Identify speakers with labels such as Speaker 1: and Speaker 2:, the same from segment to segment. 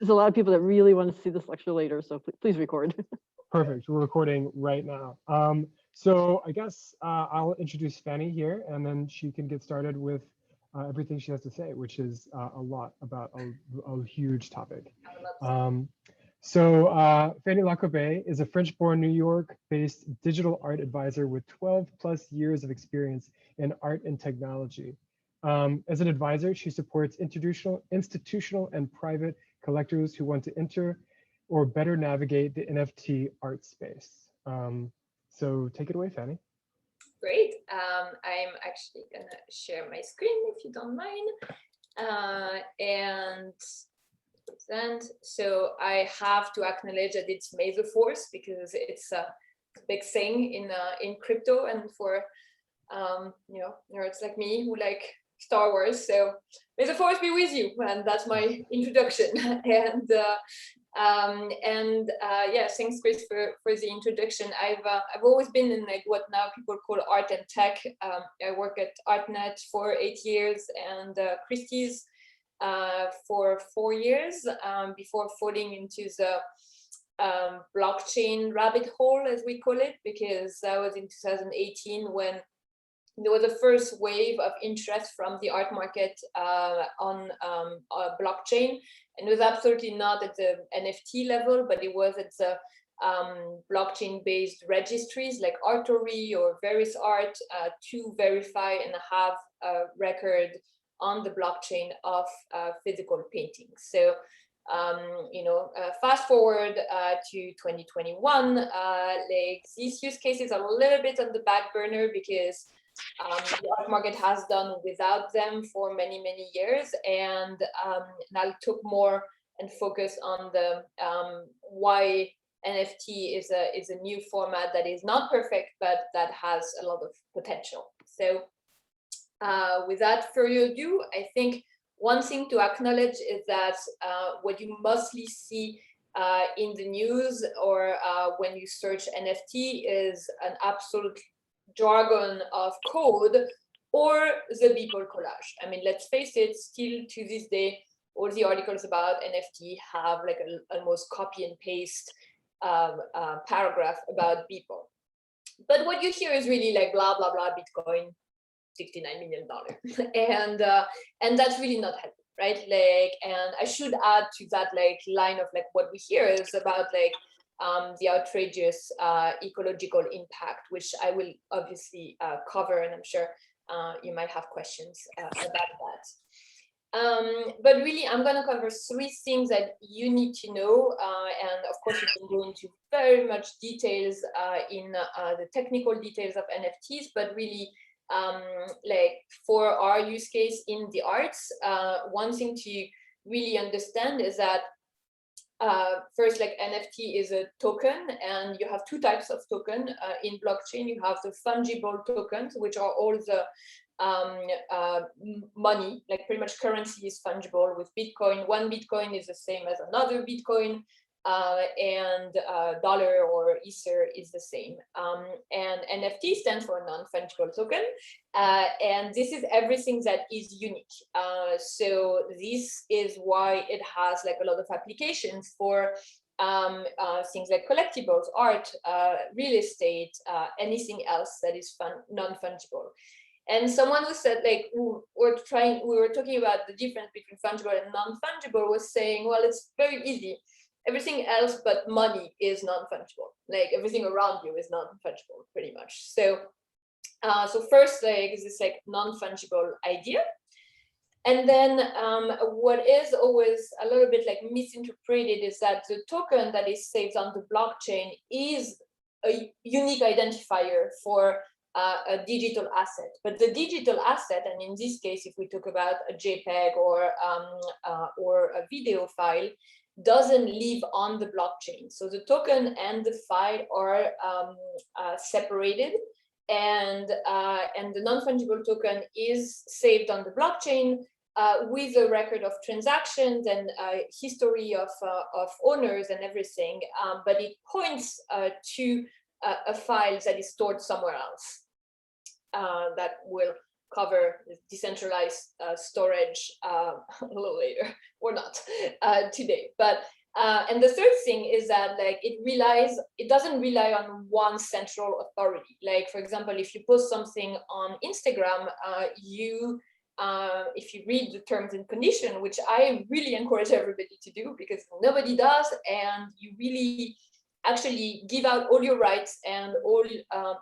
Speaker 1: there's a lot of people that really want to see this lecture later, so please record.
Speaker 2: Perfect. We're recording right now. So I guess I'll introduce Fanny here, and then she can get started with everything she has to say, which is a lot about a huge topic. Fanny Lakoubay is a French-born, New York-based digital art advisor with 12 plus years of experience in art and technology. As an advisor, she supports institutional and private collectors who want to enter or better navigate the NFT art space. So take it away, Fanny.
Speaker 3: Great. I'm actually gonna share my screen if you don't mind. And present. So I have to acknowledge that it's May the 4th because it's a big thing in crypto and for nerds like me who like Star Wars. So may the 4th be with you, and that's my introduction. Yeah, thanks, Chris, for the introduction. I've always been in like what now people call art and tech. I work at Artnet for 8 years and Christie's for 4 years before falling into the blockchain rabbit hole, as we call it, because that was in 2018 when there was a first wave of interest from the art market on blockchain. And it was absolutely not at the NFT level, but it was at the blockchain-based registries like Artory or Various Art to verify and have a record on the blockchain of physical paintings. So, fast forward to 2021, like these use cases are a little bit on the back burner because the art market has done without them for many, many years, and now took more and focus on the why NFT is a new format that is not perfect, but that has a lot of potential. So without further ado, I think one thing to acknowledge is that what you mostly see in the news or when you search NFT is an absolute jargon of code or the Beeple collage. I mean, let's face it, still to this day, all the articles about NFT have like almost copy and paste paragraph about Beeple. But what you hear is really like blah, blah, blah, Bitcoin, $69 million. And that's really not helpful, right? Like, and I should add to that like line of like what we hear is about like the outrageous ecological impact, which I will obviously cover, and I'm sure you might have questions about that. But really, I'm going to cover 3 things that you need to know, and of course, you can go into very much details in the technical details of NFTs, but really, like for our use case in the arts, one thing to really understand is that first, like NFT is a token, and you have 2 types of token in blockchain. You have the fungible tokens, which are all the money, like pretty much currency is fungible. With Bitcoin, 1 Bitcoin is the same as another Bitcoin, and dollar or Ether is the same. And NFT stands for non-fungible token, and this is everything that is unique. So this is why it has like a lot of applications for things like collectibles, art, real estate, anything else that is non-fungible. And someone who said like we were talking about the difference between fungible and non-fungible was saying, well, it's very easy. Everything else but money is non-fungible. Like everything around you is non-fungible, pretty much. So, so first, like is this like non-fungible idea, and then what is always a little bit like misinterpreted is that the token that is saved on the blockchain is a unique identifier for a digital asset. But the digital asset, and in this case, if we talk about a JPEG or a video file, doesn't live on the blockchain. So the token and the file are separated, and the non-fungible token is saved on the blockchain with a record of transactions and history of owners and everything, but it points to a file that is stored somewhere else that will cover decentralized storage a little later, or not today. But and the third thing is that like it doesn't rely on one central authority. Like for example, if you post something on Instagram, if you read the terms and conditions, which I really encourage everybody to do because nobody does, and you really actually give out all your rights and all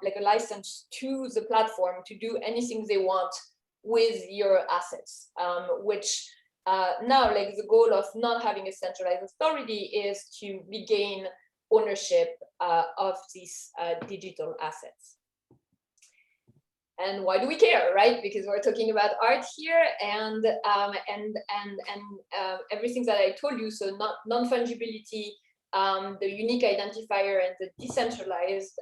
Speaker 3: like a license to the platform to do anything they want with your assets, which now like the goal of not having a centralized authority is to regain ownership of these digital assets. And why do we care, right? Because we're talking about art here, and everything that I told you. So non-fungibility, the unique identifier, and the decentralized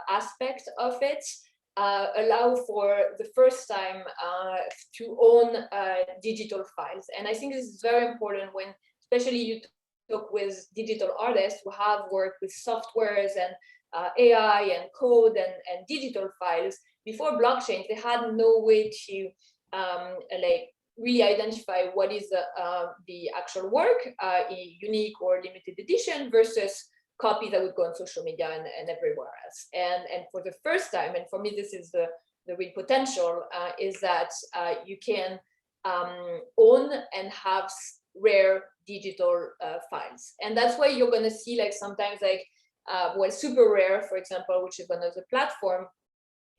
Speaker 3: aspect of it allow for the first time to own digital files. And I think this is very important when, especially you talk with digital artists who have worked with softwares and AI and code and digital files. Before blockchain, they had no way to like really identify what is the actual work, unique or limited edition versus copy that would go on social media and everywhere else. And for the first time, and for me, this is the real potential, is that you can own and have rare digital files. And that's why you're gonna see like sometimes like, well, super rare, for example, which is one of the platform,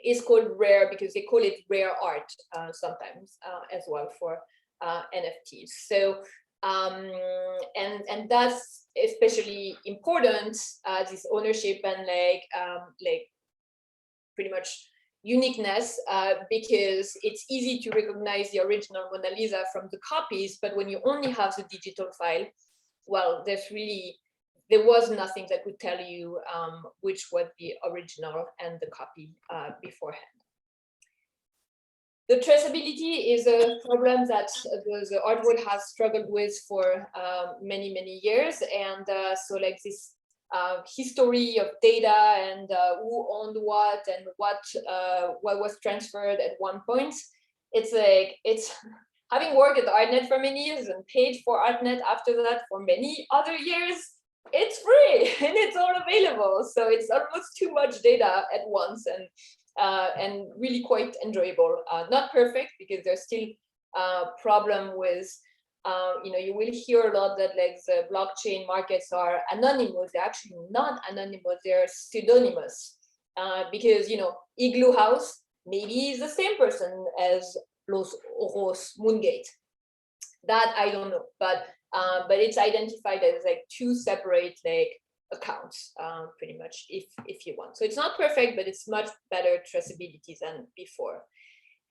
Speaker 3: is called rare because they call it rare art sometimes as well for NFTs. So and that's especially important, this ownership and like pretty much uniqueness, because it's easy to recognize the original Mona Lisa from the copies, but when you only have the digital file, well, there was nothing that could tell you which was the original and the copy beforehand. The traceability is a problem that the art world has struggled with for many, many years. And so like this history of data and who owned what and what was transferred at one point, it's having worked at artnet for many years and paid for artnet after that for many other years. It's free and it's all available. So it's almost too much data at once, and really quite enjoyable. Not perfect because there's still a problem with, you will hear a lot that like the blockchain markets are anonymous. They're actually not anonymous, they're pseudonymous. Because, Igloo House maybe is the same person as Los Ojos Moongate. That I don't know, but it's identified as like two separate like accounts, pretty much, if you want. So it's not perfect, but it's much better traceability than before.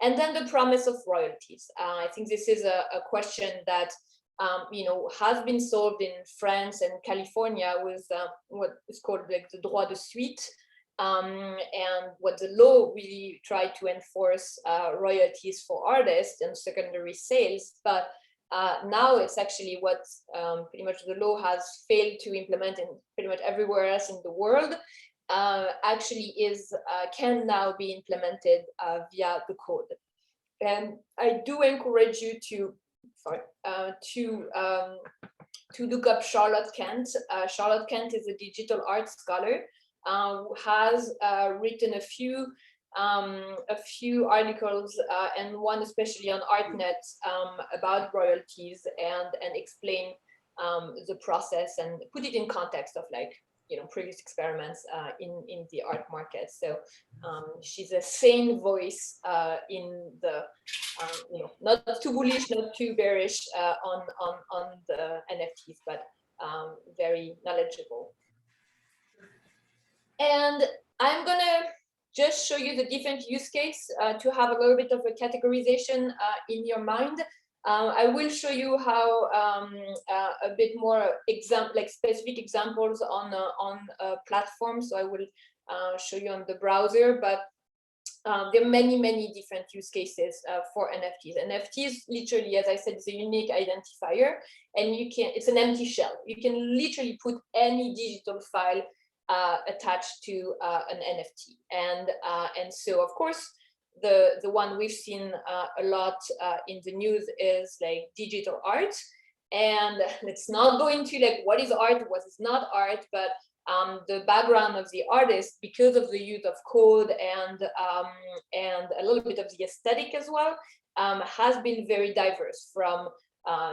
Speaker 3: And then the promise of royalties. I think this is a question that has been solved in France and California with what is called like the droit de suite, and what the law really tried to enforce royalties for artists and secondary sales, but now it's actually what pretty much the law has failed to implement in pretty much everywhere else in the world, actually can now be implemented via the code. And I do encourage you to look up Charlotte Kent. Charlotte Kent is a digital art scholar who has written a few articles and one especially on artnet about royalties and explain the process and put it in context of like previous experiments in the art market. So she's a sane voice in the not too bullish, not too bearish on the NFTs, but very knowledgeable. And I'm gonna just show you the different use case to have a little bit of a categorization in your mind. I will show you how a bit more specific examples on platforms. So I will show you on the browser, but there are many different use cases for NFTs. NFTs, literally, as I said, is a unique identifier, and it's an empty shell. You can literally put any digital file attached to an NFT, and so of course the one we've seen a lot in the news is like digital art. And let's not go into like what is art, what is not art, but the background of the artist, because of the use of code and a little bit of the aesthetic as well, has been very diverse, from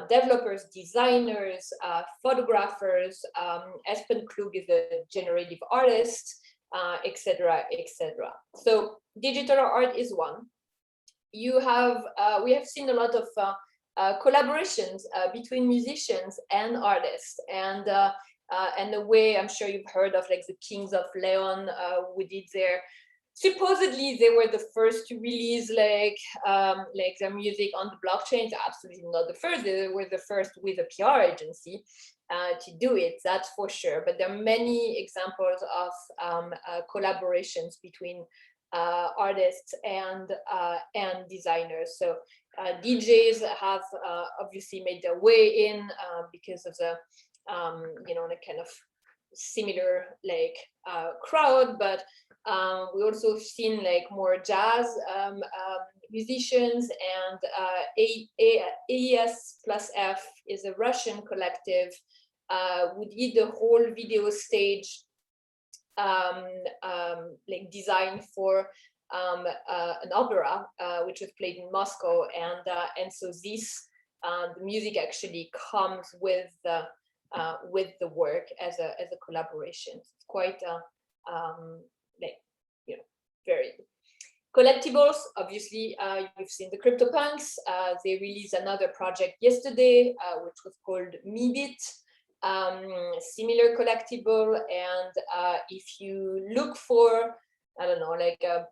Speaker 3: developers, designers, photographers. Espen Klug is a generative artist, etc., etc. So digital art is one. You have we have seen a lot of collaborations between musicians and artists, and the way, I'm sure you've heard of like the Kings of Leon, who did their, supposedly they were the first to release like their music on the blockchain. They're absolutely not the first. They were the first with a PR agency to do it, that's for sure. But there are many examples of collaborations between artists and designers. So DJs have obviously made their way in because of the the kind of similar like crowd, but we also seen like more jazz musicians, and AES plus F is a Russian collective who did the whole video stage like design for an opera which was played in Moscow, and so this the music actually comes with the work as a collaboration. It's quite like very collectibles. Obviously, you've seen the CryptoPunks. They released another project yesterday, which was called Meebit. Similar collectible, and if you look for, I don't know, like a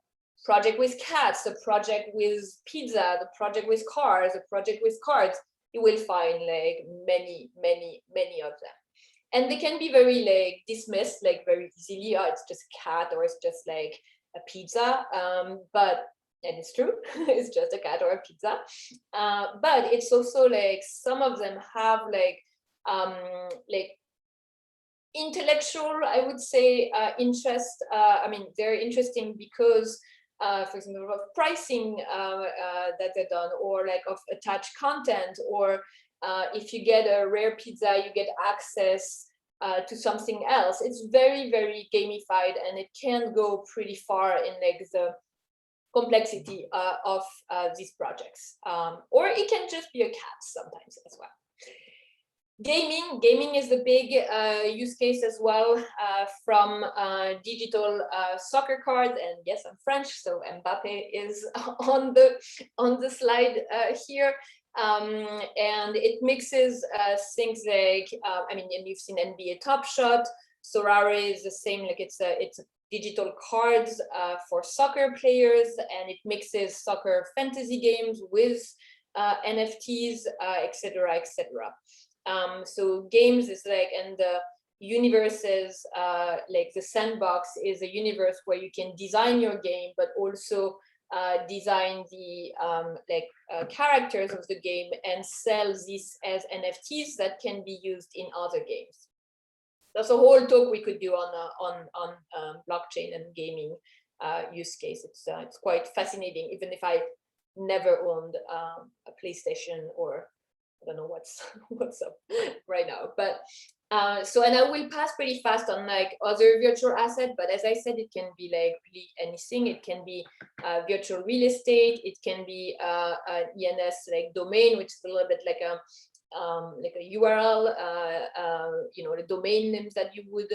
Speaker 3: project with cats, a project with pizza, the project with cars, a project with cards, you will find like many of them. And they can be very like dismissed like very easily. Oh, it's just a cat, or it's just like a pizza. But, and it's true, it's just a cat or a pizza. But it's also like some of them have like intellectual, I would say, interest. I mean, they're interesting because for example, of pricing that they're done, or like of attached content, or if you get a rare pizza, you get access to something else. It's very, very gamified, and it can go pretty far in like the complexity of these projects. Or it can just be a cat sometimes as well. Gaming is the big use case as well, from digital soccer cards. And yes, I'm French, so Mbappe is on the slide here. And it mixes things like, I mean, and you've seen NBA Top Shot. Sorare is the same, like it's a digital cards for soccer players, and it mixes soccer fantasy games with NFTs, etc., etc. So games is like, and the universes, like the sandbox is a universe where you can design your game, but also design the characters of the game and sell this as NFTs that can be used in other games. That's a whole talk we could do on blockchain and gaming use case. It's quite fascinating, even if I never owned a PlayStation, or I don't know what's up right now. But so, and I will pass pretty fast on like other virtual asset, but as I said, it can be like really anything. It can be virtual real estate. It can be an ENS like domain, which is a little bit like a URL, the domain names that you would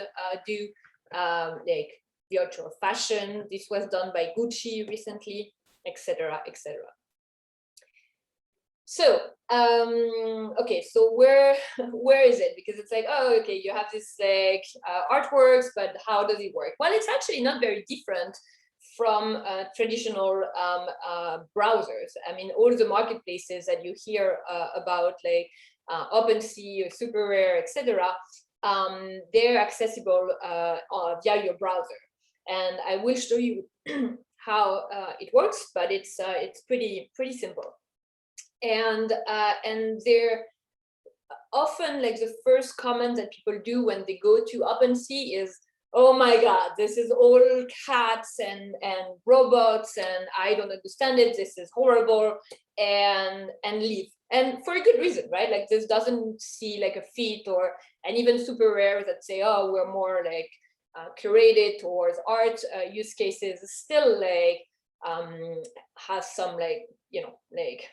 Speaker 3: do, like virtual fashion. This was done by Gucci recently, etc., etc. So, okay, so where is it? Because it's like, oh, okay, you have this like artworks, but how does it work? Well, it's actually not very different from traditional browsers. I mean, all the marketplaces that you hear about, like OpenSea, Super Rare, etc., they're accessible via your browser. And I will show you how it works, but it's pretty simple. And they're often like the first comment that people do when they go to OpenSea is, oh my God, this is all cats and robots, and I don't understand it. This is horrible, and leave. And for a good reason, right? Like this doesn't see like a fit, and even super rare that say, oh, we're more like curated towards art use cases, still like has some like, like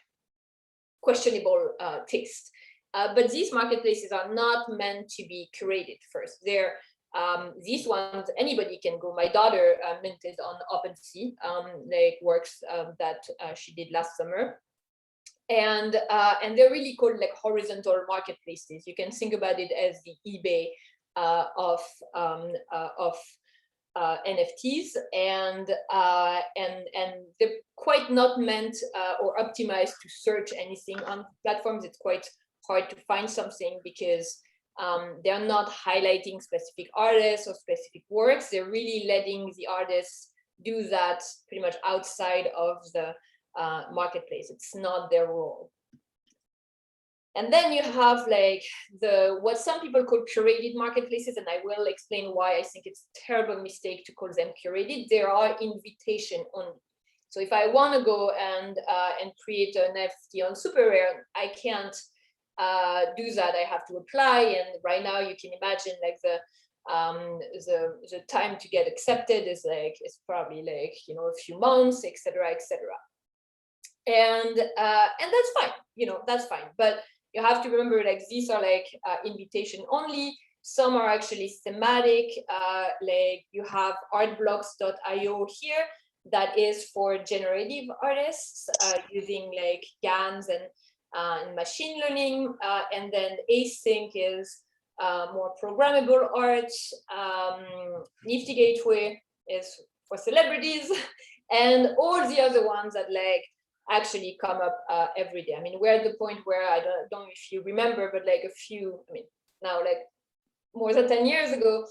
Speaker 3: questionable taste. But these marketplaces are not meant to be curated first. They're these ones, anybody can go. My daughter minted on OpenSea, like works that she did last summer. And they're really called like horizontal marketplaces. You can think about it as the eBay of NFTs, and they're quite not meant or optimized to search anything on platforms. It's quite hard to find something because they're not highlighting specific artists or specific works. They're really letting the artists do that pretty much outside of the marketplace. It's not their role. And then you have like what some people call curated marketplaces, and I will explain why I think it's a terrible mistake to call them curated. They are invitation only. So if I want to go and create an NFT on Super Rare, I can't do that. I have to apply, and right now you can imagine like the time to get accepted is like, it's probably like, a few months, etc., etc. And that's fine, that's fine. But you have to remember, like, these are like invitation only. Some are actually thematic. Like you have artblocks.io here that is for generative artists using like GANs and machine learning. And then async is more programmable art. Nifty Gateway is for celebrities, and all the other ones that like actually come up every day. I mean, we're at the point where I don't know if you remember, but like now like more than 10 years ago,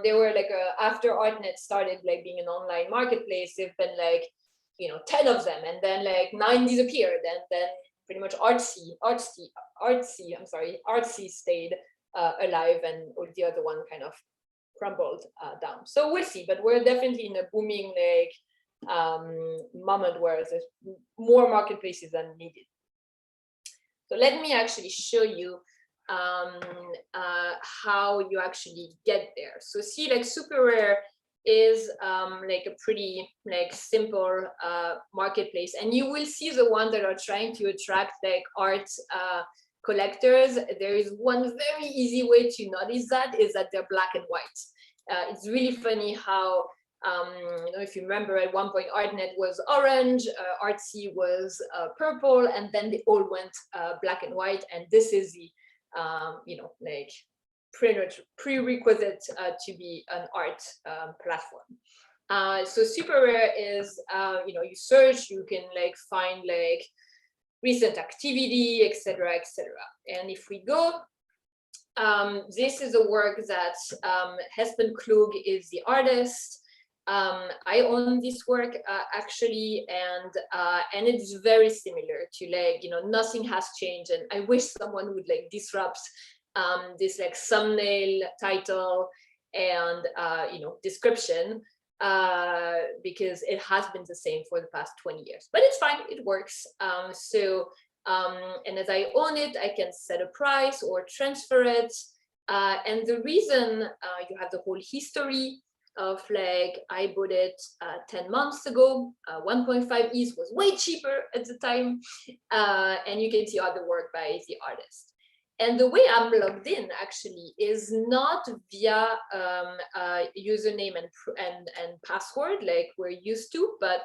Speaker 3: they were like after artnet started like being an online marketplace, there've been like 10 of them, and then like 9 disappeared, and then pretty much artsy stayed alive, and all the other one kind of crumbled down. So we'll see, but we're definitely in a booming like moment where there's more marketplaces than needed. So let me actually show you how you actually get there. So see, like Super Rare is like a pretty like simple marketplace, and you will see the ones that are trying to attract like art collectors. There is one very easy way to notice that, is that they're black and white. It's really funny how if you remember, at one point artnet was orange, artsy was purple, and then they all went black and white. And this is the like prerequisite to be an art platform. So Super Rare is you search, you can like find like recent activity, etc., etc. And if we go, this is a work that Hespen Klug is the artist. I own this work actually, and it's very similar to like nothing has changed, and I wish someone would like disrupt this like thumbnail, title, and description, because it has been the same for the past 20 years, but it's fine, it works. And as I own it, I can set a price or transfer it, and the reason you have the whole history of like, I bought it 10 months ago, 1.5 ETH was way cheaper at the time, and you can see other work by the artist. And the way I'm logged in actually is not via username and password like we're used to, but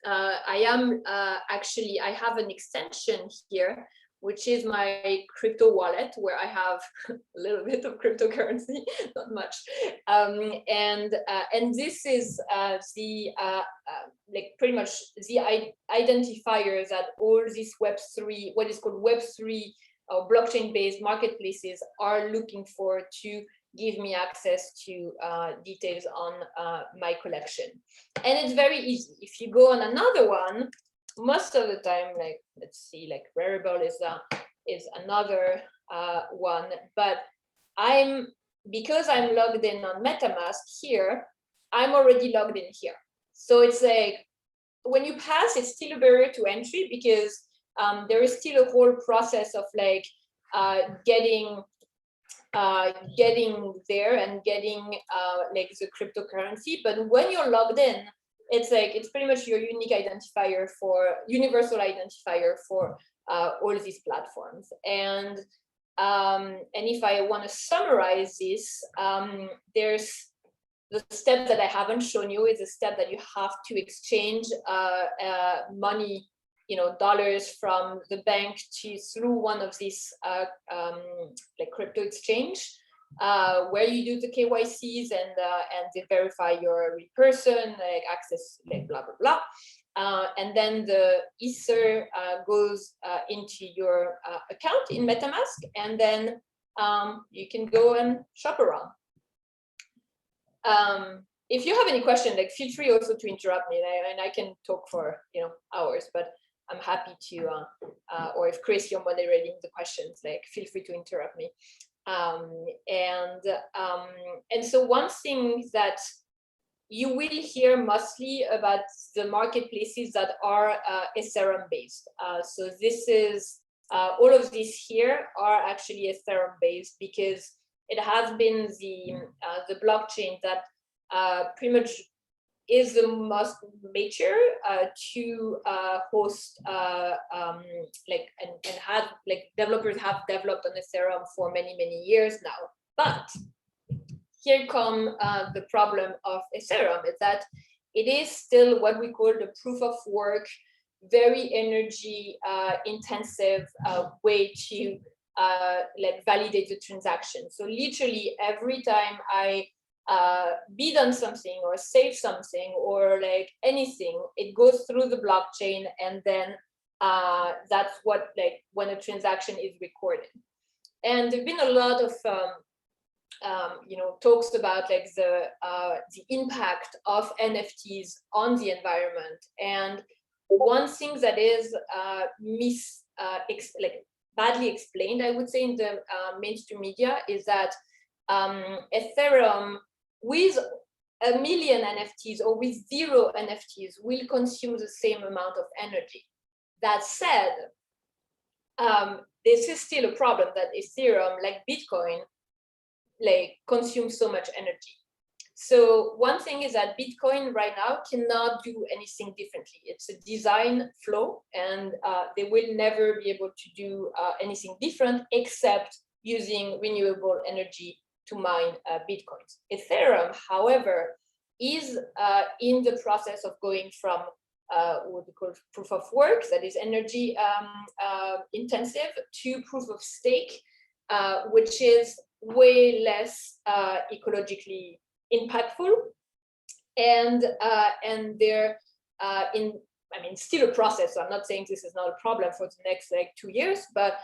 Speaker 3: I am actually, I have an extension here, which is my crypto wallet, where I have a little bit of cryptocurrency, not much. And this is the like pretty much the identifier that all these Web3, what is called Web3 or blockchain-based marketplaces are looking for to give me access to details on my collection. And it's very easy. If you go on another one, most of the time, like, let's see, like Rarible is another one, but I'm because I'm logged in on MetaMask here, I'm already logged in here. So it's like, when you pass, it's still a barrier to entry because there is still a whole process of like getting there and getting like the cryptocurrency. But when you're logged in, it's like, it's pretty much your unique identifier for universal identifier for all these platforms. And if I want to summarize this, there's the step that I haven't shown you is a step that you have to exchange money, dollars from the bank through one of these like crypto exchange, where you do the KYCs and they verify you're a real person, like access, like blah blah blah, and then the Ether goes into your account in MetaMask, and then you can go and shop around. If you have any question, like feel free also to interrupt me, and I can talk for hours, but I'm happy to, or if Chris, you're moderating the questions, like feel free to interrupt me. And so one thing that you will hear mostly about the marketplaces that are Ethereum based. So this is, all of these here are actually Ethereum based because it has been the blockchain that pretty much is the most mature to host like and have like developers have developed on Ethereum for many years now. But here come the problem of Ethereum is that it is still what we call the proof of work, very energy intensive way to like validate the transaction. So literally every time I bid on something or save something or like anything, it goes through the blockchain, and then that's what, like, when a transaction is recorded. And there've been a lot of talks about like the impact of NFTs on the environment. And one thing that is badly explained, I would say, in the mainstream media is that Ethereum with 1 million NFTs or with 0 NFTs will consume the same amount of energy. That said, this is still a problem that Ethereum, like Bitcoin, like consumes so much energy. So one thing is that Bitcoin right now cannot do anything differently. It's a design flow, and they will never be able to do anything different except using renewable energy to mine Bitcoins. Ethereum, however, is in the process of going from what we call proof of work, that is energy intensive, to proof of stake, which is way less ecologically impactful, and they're still a process. So I'm not saying this is not a problem for the next like 2 years, but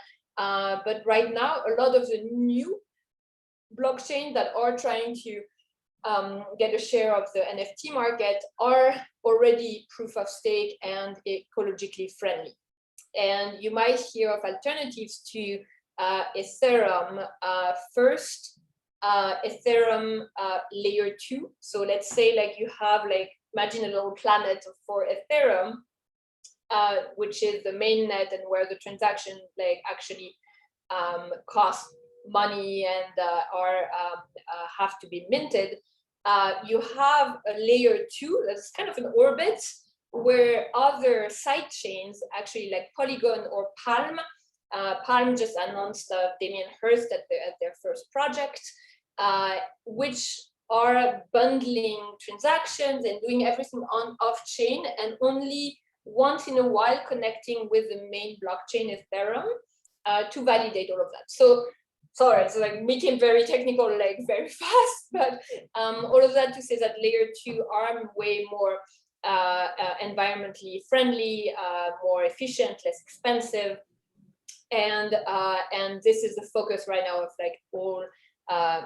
Speaker 3: right now a lot of the new blockchain that are trying to get a share of the NFT market are already proof of stake and ecologically friendly. And you might hear of alternatives to Ethereum. First, Ethereum layer 2. So let's say like you have like, imagine a little planet for Ethereum, which is the main net and where the transaction like actually costs money and have to be minted. You have a layer 2 that's kind of an orbit where other side chains, actually like Polygon or Palm. Palm just announced Damien Hirst at their first project, which are bundling transactions and doing everything on off-chain, and only once in a while connecting with the main blockchain Ethereum to validate all of that. So sorry, it's like making very technical, like very fast, but all of that to say that layer 2 are way more environmentally friendly, more efficient, less expensive, and this is the focus right now of like all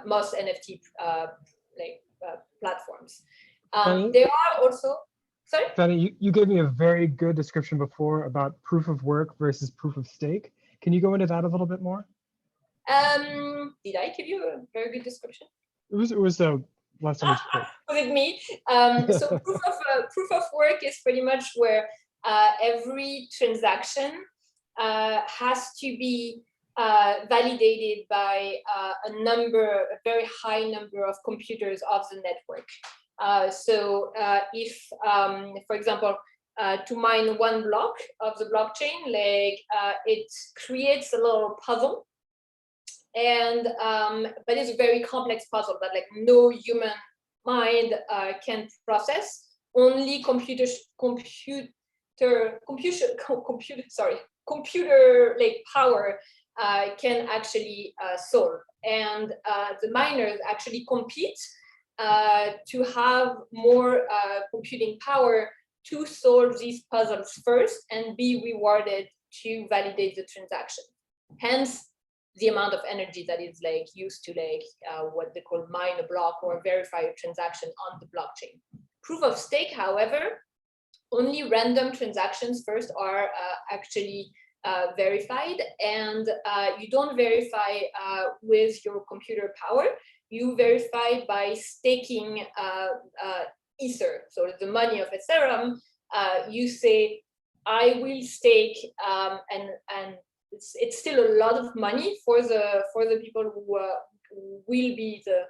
Speaker 3: most NFT platforms. There are also, sorry?
Speaker 2: Fanny, you gave me a very good description before about proof of work versus proof of stake. Can you go into that a little bit more?
Speaker 3: Did I give you a very good description?
Speaker 2: It was the last time we spoke.
Speaker 3: Was it me? So proof of work is pretty much where every transaction has to be validated by a very high number of computers of the network. So if, for example, to mine one block of the blockchain, like it creates a little puzzle, and but it's a very complex puzzle that like no human mind can process. Only computer like power can actually solve, and the miners actually compete to have more computing power to solve these puzzles first and be rewarded to validate the transaction. Hence the amount of energy that is like used to like what they call mine a block or verify a transaction on the blockchain. Proof of stake, however, only random transactions first are actually verified, and you don't verify with your computer power. You verify by staking Ether, so the money of Ethereum. You say, I will stake, and it's still a lot of money for the people who will be the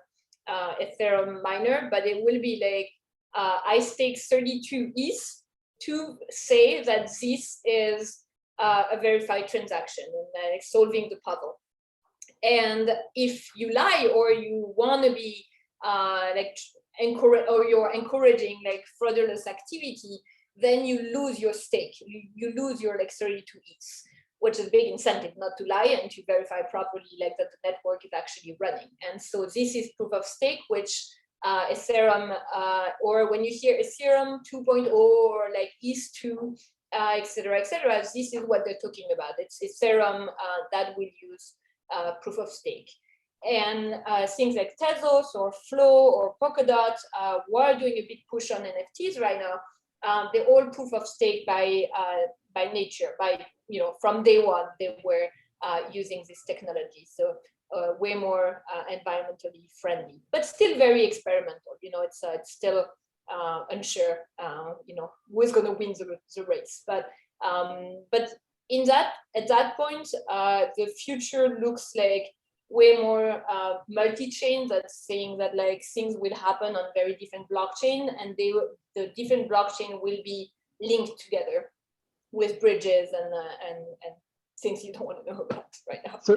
Speaker 3: Ethereum miner, but it will be like I stake 32 ETH to say that this is a verified transaction and like solving the puzzle. And if you lie or you want to be like you're encouraging like fraudulent activity, then you lose your stake. You lose your like 32 ETH, which is a big incentive not to lie and to verify properly like that the network is actually running. And so this is proof of stake, which Ethereum, or when you hear Ethereum 2.0 or like ETH2, et cetera, this is what they're talking about. It's Ethereum that will use proof of stake. And things like Tezos or Flow or Polkadot, we're doing a big push on NFTs right now. They're all proof of stake by nature, from day one, they were using this technology. So way more environmentally friendly, but still very experimental. It's still unsure, who's going to win the race. But at that point, the future looks like way more multi-chain. That's saying that like things will happen on very different blockchain, and the different blockchain will be linked together with bridges and things you don't want to know about right now.
Speaker 2: So,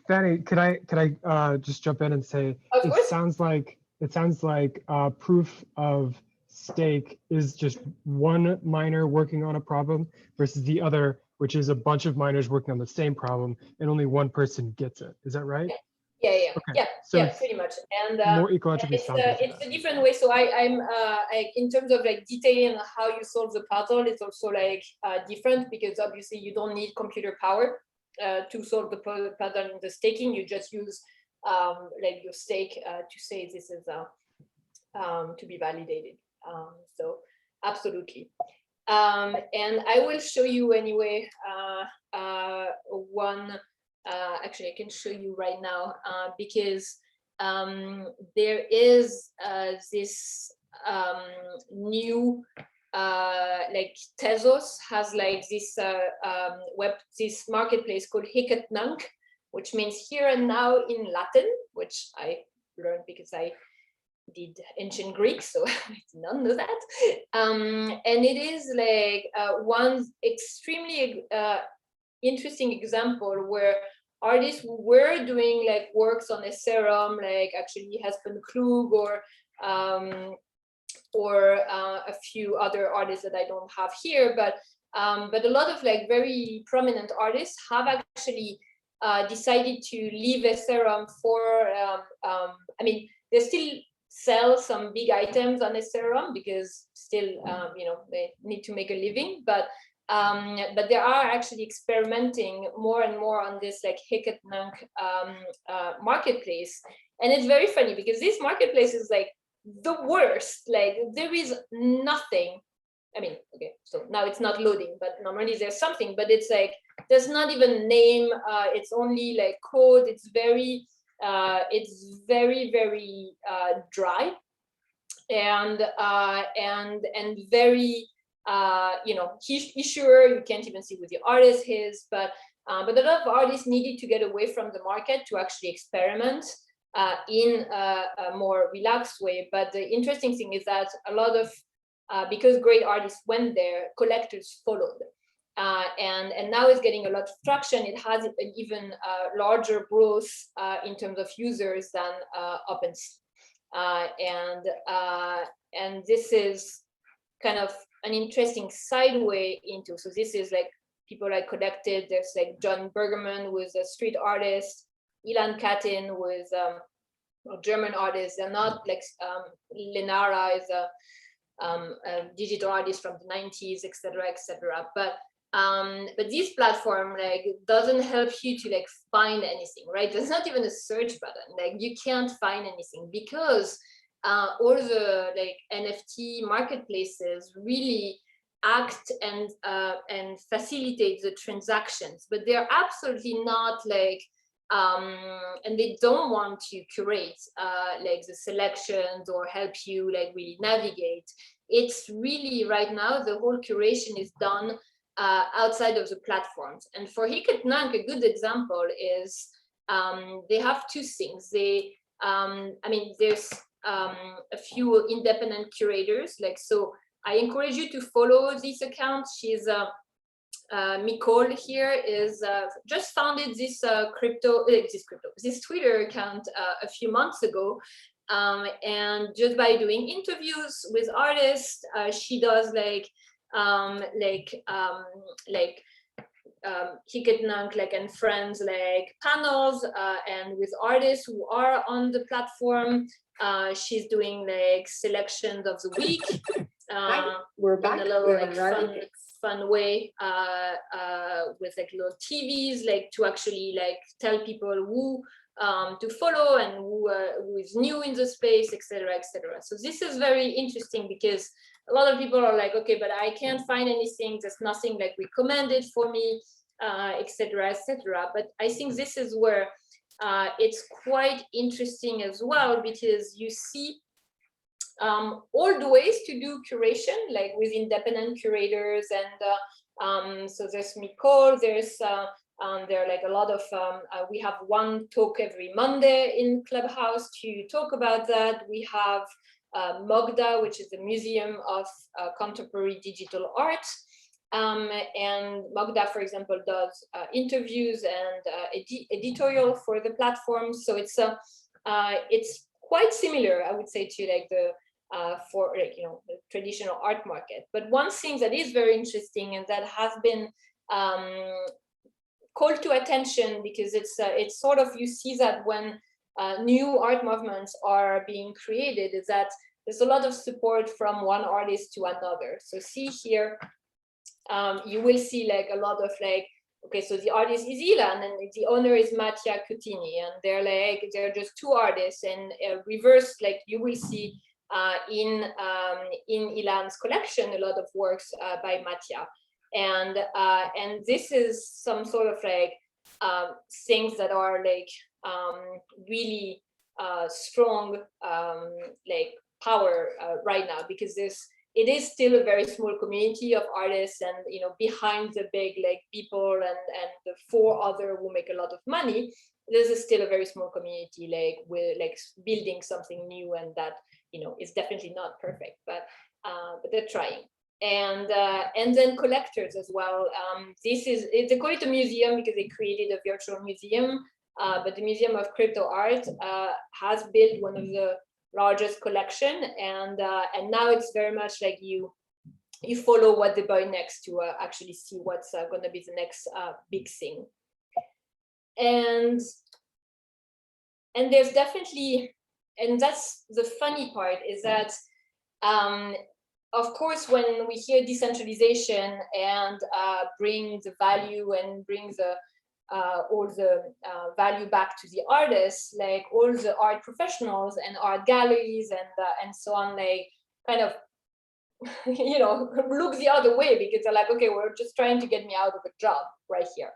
Speaker 2: Fanny, could I just jump in and say it sounds like proof of stake is just one miner working on a problem versus the other, which is a bunch of miners working on the same problem and only one person gets it. Is that right?
Speaker 3: Yeah.
Speaker 2: Okay.
Speaker 3: Yeah,
Speaker 2: so
Speaker 3: yeah, pretty much. And
Speaker 2: more ecologically sound.
Speaker 3: It's a different way. So I'm in terms of like detailing how you solve the puzzle, it's also like different, because obviously you don't need computer power to solve the puzzle in the staking. You just use like your stake to say this is to be validated. So absolutely. And I will show you anyway one. Actually, I can show you right now because there is this new like Tezos has like this this marketplace called HEC Paris, which means here and now in Latin, which I learned because I did ancient Greek, so I did not know that. And it is like one extremely interesting example where artists who were doing like works on Ethereum, like actually Hespen Klug or a few other artists that I don't have here, but a lot of like very prominent artists have actually decided to leave Ethereum for I mean, they still sell some big items on Ethereum because still they need to make a living, but they are actually experimenting more and more on this like HEC marketplace. And it's very funny because this marketplace is like the worst. Like there is nothing I mean, okay, so now it's not loading, but normally there's something, but it's like, there's not even name, it's only like code, it's very, very dry, and very, you know, issuer, you can't even see who the artist is, but a lot of artists needed to get away from the market to actually experiment in a more relaxed way. But the interesting thing is that a lot of, because great artists went there, collectors followed. And now it's getting a lot of traction. It has an even larger growth in terms of users than OpenSea. And this is kind of an interesting sideway into, so this is like people I collected. There's like John Bergerman, who is a street artist, Ilan Katin, who is a German artist. They're not like Lenara is a digital artist from the 90s, etc., etc. But this platform like doesn't help you to like find anything, right? There's not even a search button. Like you can't find anything because all the like NFT marketplaces really act and facilitate the transactions, but they're absolutely not like and they don't want to curate like the selections or help you like really navigate. It's really right now the whole curation is done outside of the platforms. And for HEC Nank, a good example is they have two things. They I mean, there's a few independent curators, like, so I encourage you to follow this account. She's Nicole here is just founded this this Twitter account a few months ago, and just by doing interviews with artists, she does like HEC Nank like and friends like panels and with artists who are on the platform. She's doing like selections of the week.
Speaker 4: We're back.
Speaker 3: In a little like fun way with like little TVs, like to actually like tell people who to follow and who is new in the space, etc., etc. So this is very interesting because a lot of people are like, okay, but I can't find anything. There's nothing like recommended for me, etc., etc. But I think this is where it's quite interesting as well, because you see all the ways to do curation, like with independent curators, and so there's Nicole, there's there are like a lot of we have one talk every Monday in Clubhouse to talk about that. We have MoCDA, which is the Museum of Contemporary Digital Art, and MoCDA, for example, does interviews and editorial for the platform. So it's quite similar, I would say, to like the for like, you know, the traditional art market. But one thing that is very interesting and that has been called to attention, because it's sort of, you see that when new art movements are being created, is that there's a lot of support from one artist to another. So see here, you will see like a lot of like, okay, so the artist is Ilan and the owner is Mattia Cutini, and they're just two artists, and reverse, like you will see in Ilan's collection a lot of works by Mattia, and this is some sort of like things that are like really strong like power right now, because it is still a very small community of artists, and you know, behind the big like people and the four other who make a lot of money, this is still a very small community, like we're like building something new, and that, you know, is definitely not perfect, but they're trying. And then collectors as well. They call it a museum because they created a virtual museum, but the Museum of Crypto Art has built one of the largest collection, and now it's very much like you follow what they buy next to actually see what's going to be the next big thing. And there's definitely, and that's the funny part, is that of course, when we hear decentralization and bring the value and bring the all the value back to the artists, like all the art professionals and art galleries and so on, they kind of look the other way because they're like, okay, we're just trying to get me out of a job right here.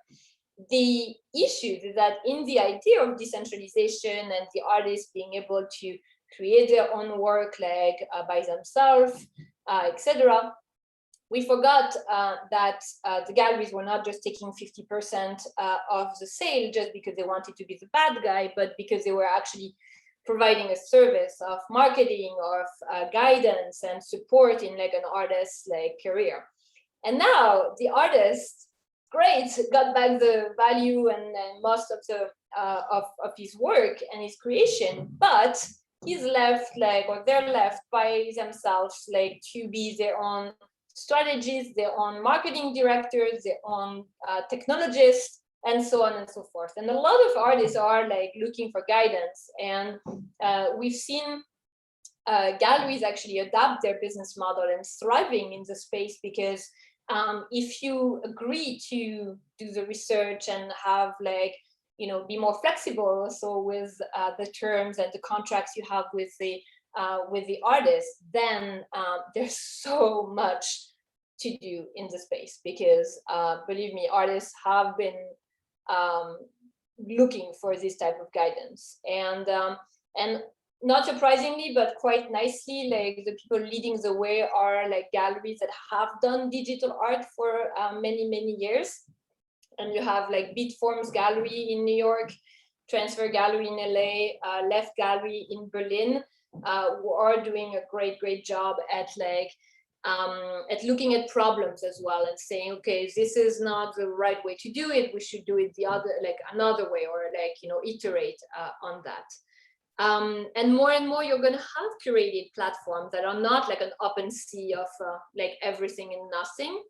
Speaker 3: The issue is that in the idea of decentralization and the artists being able to create their own work like by themselves, etc., we forgot that the galleries were not just taking 50% of the sale just because they wanted to be the bad guy, but because they were actually providing a service of marketing, of guidance and support in like an artist's like career. And now the artist, great, got back the value and most of the of his work and his creation, but he's left like, or they're left by themselves like to be their own strategists, their own marketing directors, their own technologists, and so on and so forth. And a lot of artists are like looking for guidance, and we've seen galleries actually adapt their business model and thriving in the space because if you agree to do the research and have like, be more flexible also with the terms and the contracts you have with the artists, then there's so much to do in the space because believe me, artists have been looking for this type of guidance, and not surprisingly, but quite nicely, like the people leading the way are like galleries that have done digital art for many years. And you have like Beatforms Gallery in New York, Transfer Gallery in LA, Left Gallery in Berlin, who are doing a great job at like at looking at problems as well and saying, okay, this is not the right way to do it. We should do it the other, like another way, or like iterate on that. And more you're going to have curated platforms that are not like an open sea of like everything and nothing,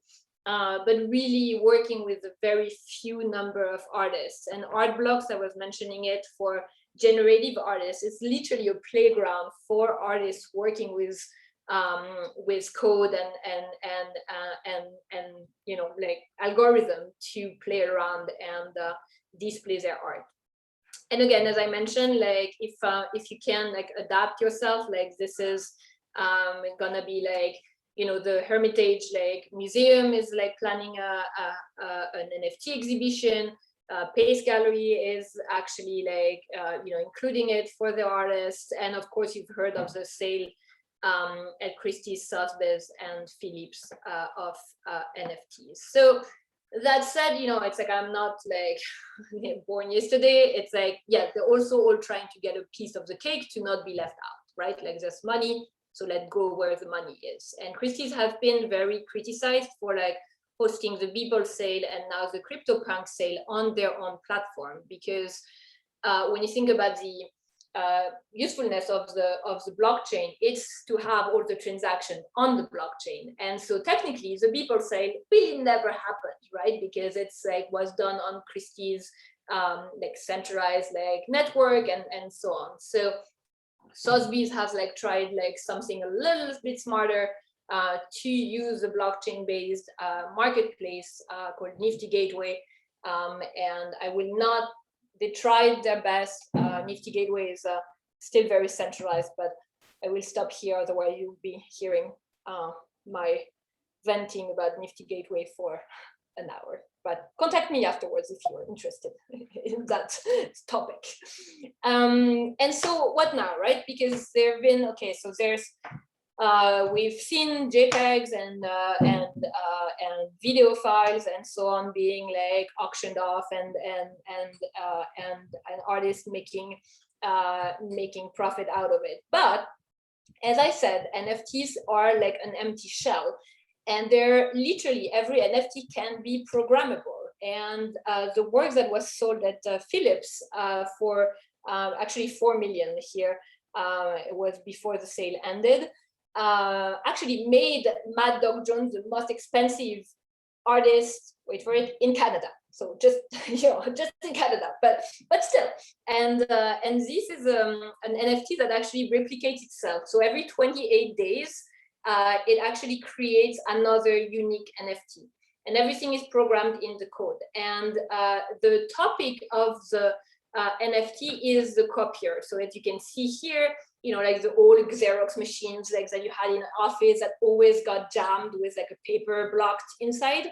Speaker 3: but really working with a very few number of artists. And Art Blocks, I was mentioning it for generative artists, it's literally a playground for artists working with code and like algorithm to play around and display their art. And again, as I mentioned, like if you can like adapt yourself, like this is gonna be like, the Hermitage like museum is like planning an NFT exhibition. Pace Gallery is actually like including it for the artists, and of course you've heard of the sale at Christie, Sotheby's, and Phillips of NFTs. So that said, it's like I'm not like born yesterday. It's like, yeah, they're also all trying to get a piece of the cake to not be left out, right? Like there's money, so let go where the money is. And Christie's have been very criticized for like hosting the Beeple sale and now the CryptoPunk sale on their own platform, because when you think about the usefulness of the blockchain, it's to have all the transactions on the blockchain. And so technically the Beeple sale really never happened, right? Because it's like was done on Christie's like centralized like network and so on. So Sotheby's has like tried like something a little bit smarter to use a blockchain based marketplace called Nifty Gateway, and I will not. They tried their best. Nifty Gateway is still very centralized, but I will stop here, otherwise you'll be hearing my venting about Nifty Gateway for an hour. But contact me afterwards if you're interested in that topic. And so what now, right? Because there have been, okay, so there's, we've seen JPEGs and video files and so on being like auctioned off and artists making profit out of it. But as I said, NFTs are like an empty shell, and they're literally every NFT can be programmable. And the work that was sold at Phillips for actually 4 million here, it was before the sale ended, actually made Mad Dog Jones the most expensive artist, wait for it, in Canada. So just just in Canada, but still. And this is an NFT that actually replicates itself. So every 28 days, it actually creates another unique NFT, and everything is programmed in the code. And the topic of the NFT is the copier. So as you can see here, like the old Xerox machines like that you had in an office that always got jammed with like a paper blocked inside.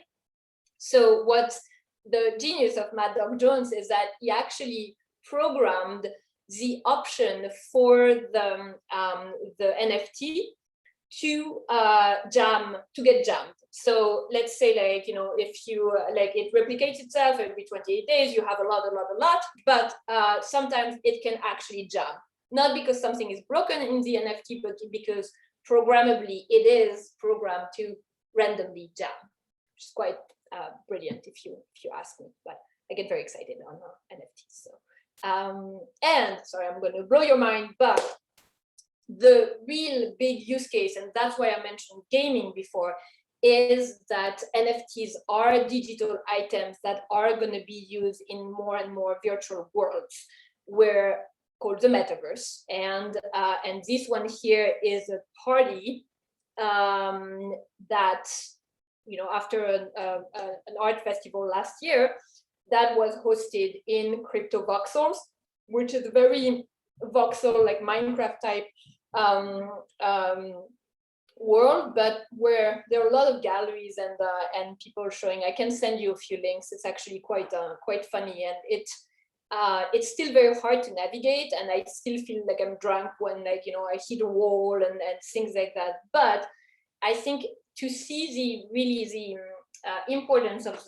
Speaker 3: So what the genius of Mad Dog Jones is that he actually programmed the option for the NFT to get jammed. So let's say if you it replicates itself every 28 days, you have a lot, but sometimes it can actually jam. Not because something is broken in the NFT, but because programmably it is programmed to randomly jam, which is quite brilliant if you ask me. But I get very excited on NFTs. So and sorry, I'm going to blow your mind, but the real big use case, and that's why I mentioned gaming before, is that NFTs are digital items that are going to be used in more and more virtual worlds, called the metaverse. And this one here is a party that, after an art festival last year, that was hosted in crypto voxels, which is a very voxel, like Minecraft type world, but where there are a lot of galleries and people showing. I can send you a few links. It's actually quite funny, and it's still very hard to navigate, and I still feel like I'm drunk when I hit a wall and things like that. But I think to see the importance of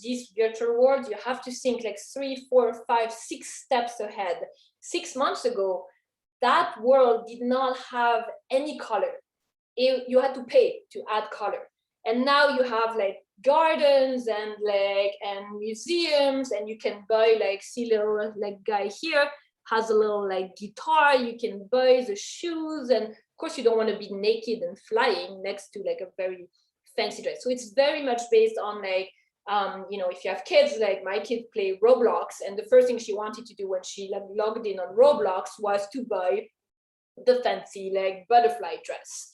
Speaker 3: these virtual worlds, you have to think like 3, 4, 5, 6 steps ahead. 6 months ago, that world did not have any color. You had to pay to add color, and now you have like gardens and museums, and you can buy see little guy here has a little guitar. You can buy the shoes, and of course you don't want to be naked and flying next to a very fancy dress. So it's very much based on if you have kids, my kid play Roblox, and the first thing she wanted to do when she logged in on Roblox was to buy the fancy butterfly dress.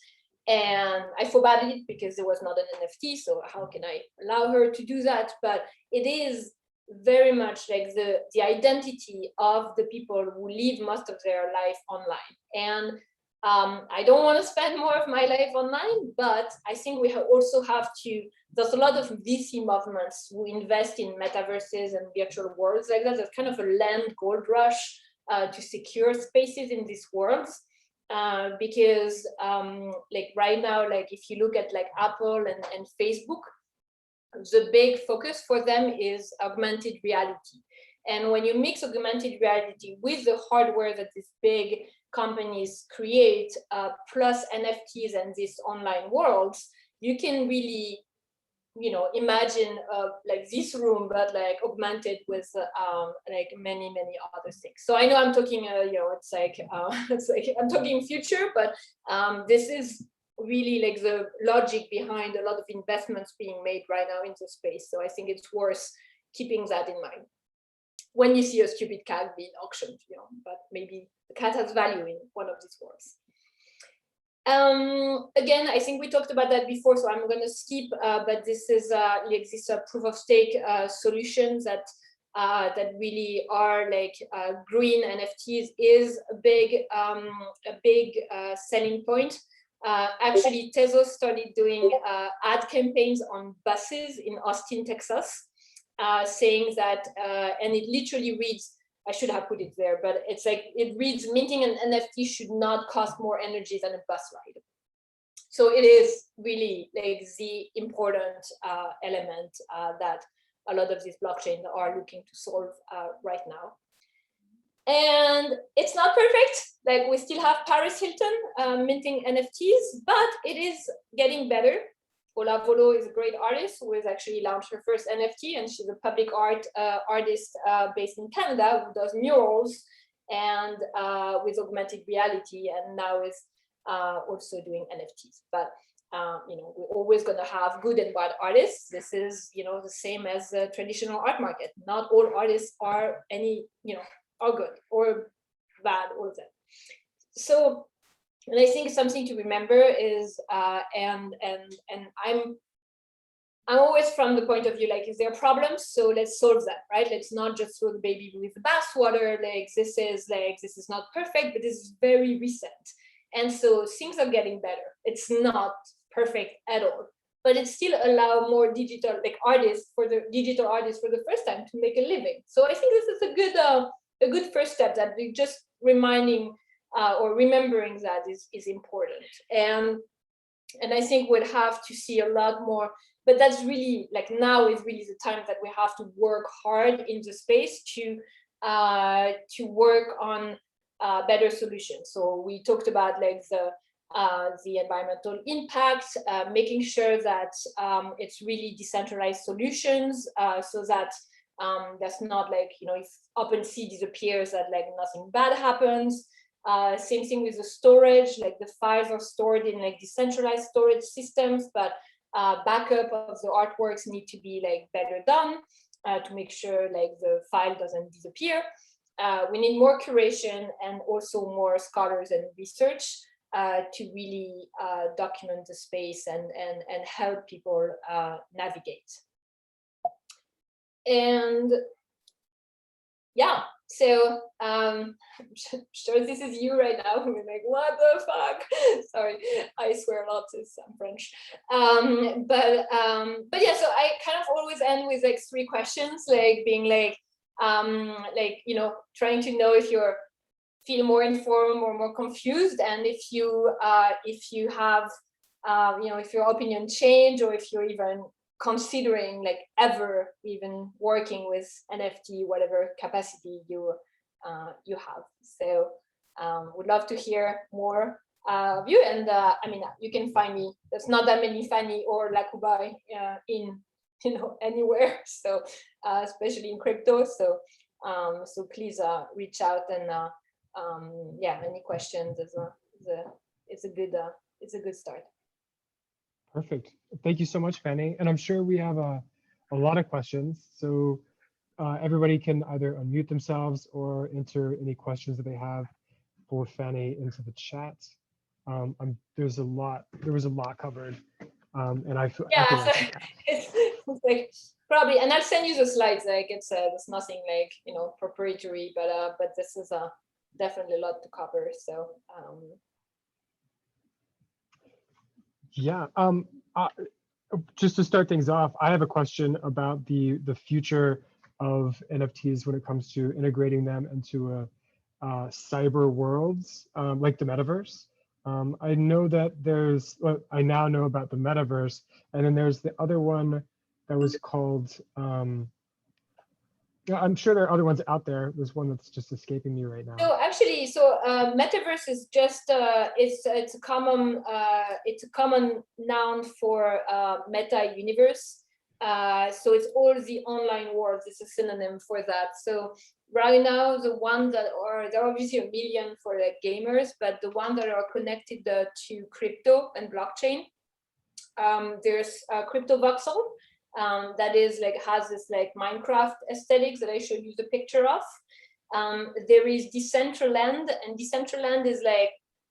Speaker 3: And I forbade it because it was not an NFT, so how can I allow her to do that? But it is very much the identity of the people who live most of their life online. And I don't want to spend more of my life online, but I think we also have to, there's a lot of VC movements who invest in metaverses and virtual worlds like that. There's kind of a land gold rush to secure spaces in these worlds. Because right now, if you look at Apple and Facebook, the big focus for them is augmented reality. And when you mix augmented reality with the hardware that these big companies create, plus NFTs and these online worlds, you can really imagine this room, but augmented with many other things. So I know I'm talking it's I'm talking future, but this is really the logic behind a lot of investments being made right now into space. So I think it's worth keeping that in mind when you see a stupid cat being auctioned, but maybe the cat has value in one of these worlds. Again, I think we talked about that before, so I'm going to skip. But this is this proof of stake solutions that really are green NFTs is a big selling point. Actually, Tezos started doing ad campaigns on buses in Austin, Texas, saying that, and it literally reads, I should have put it there, but it's it reads, minting an NFT should not cost more energy than a bus ride. So it is really the important element that a lot of these blockchains are looking to solve right now. And it's not perfect. We still have Paris Hilton minting NFTs, but it is getting better. Ola Volo is a great artist who has actually launched her first NFT, and she's a public art artist based in Canada who does murals and with augmented reality, and now is also doing NFTs. But we're always going to have good and bad artists. This is the same as the traditional art market. Not all artists are are good or bad, all of them. So. And I think something to remember is, and I'm always from the point of view, like, is there problems? So let's solve that, right? Let's not just throw the baby with the bathwater. Like, this is not perfect, but this is very recent. And so things are getting better. It's not perfect at all, but it still allows more digital artists for the first time to make a living. So I think this is a good first step, that we just reminding or remembering that is important. And I think we'll have to see a lot more, but that's really, like, now is really the time that we have to work hard in the space to work on better solutions. So we talked about, like, the environmental impact, making sure that it's really decentralized solutions, so that that's not like, if OpenSea disappears, that like nothing bad happens. Same thing with the storage, like the files are stored in like decentralized storage systems, but backup of the artworks need to be like better done to make sure like the file doesn't disappear. We need more curation and also more scholars and research to really document the space and help people navigate. And yeah, so I'm sure this is you right now. You're like, what the fuck? Sorry, I swear a lot since I'm French. But yeah, so I kind of always end with like 3 questions, like being like trying to know if you're feel more informed or more confused, and if you have if your opinion change, or if you're even considering like ever even working with NFT, whatever capacity you have. So would love to hear more of you. And I mean, you can find me. There's not that many Fanny or Lakoubay in anywhere. So especially in crypto. So so please reach out, and yeah, any questions it's a good start.
Speaker 2: Perfect. Thank you so much, Fanny. And I'm sure we have a lot of questions. So everybody can either unmute themselves or enter any questions that they have for Fanny into the chat. There was a lot covered. And I feel like
Speaker 3: it's like probably, and I'll send you the slides. Like it's there's nothing like proprietary, but this is definitely a lot to cover. So
Speaker 2: yeah, just to start things off, I have a question about the future of NFTs when it comes to integrating them into cyber worlds, like the metaverse. I know that I now know about the metaverse, and then there's the other one that was called, I'm sure there are other ones out there. There's one that's just escaping me right now.
Speaker 3: So actually, metaverse is just it's a common noun for meta universe. So it's all the online worlds. It's a synonym for that. So right now, the ones that there are obviously a million for like gamers, but the ones that are connected to crypto and blockchain, there's Crypto Voxel. That is like has this like Minecraft aesthetics that I showed you the picture of. There is Decentraland, and Decentraland is like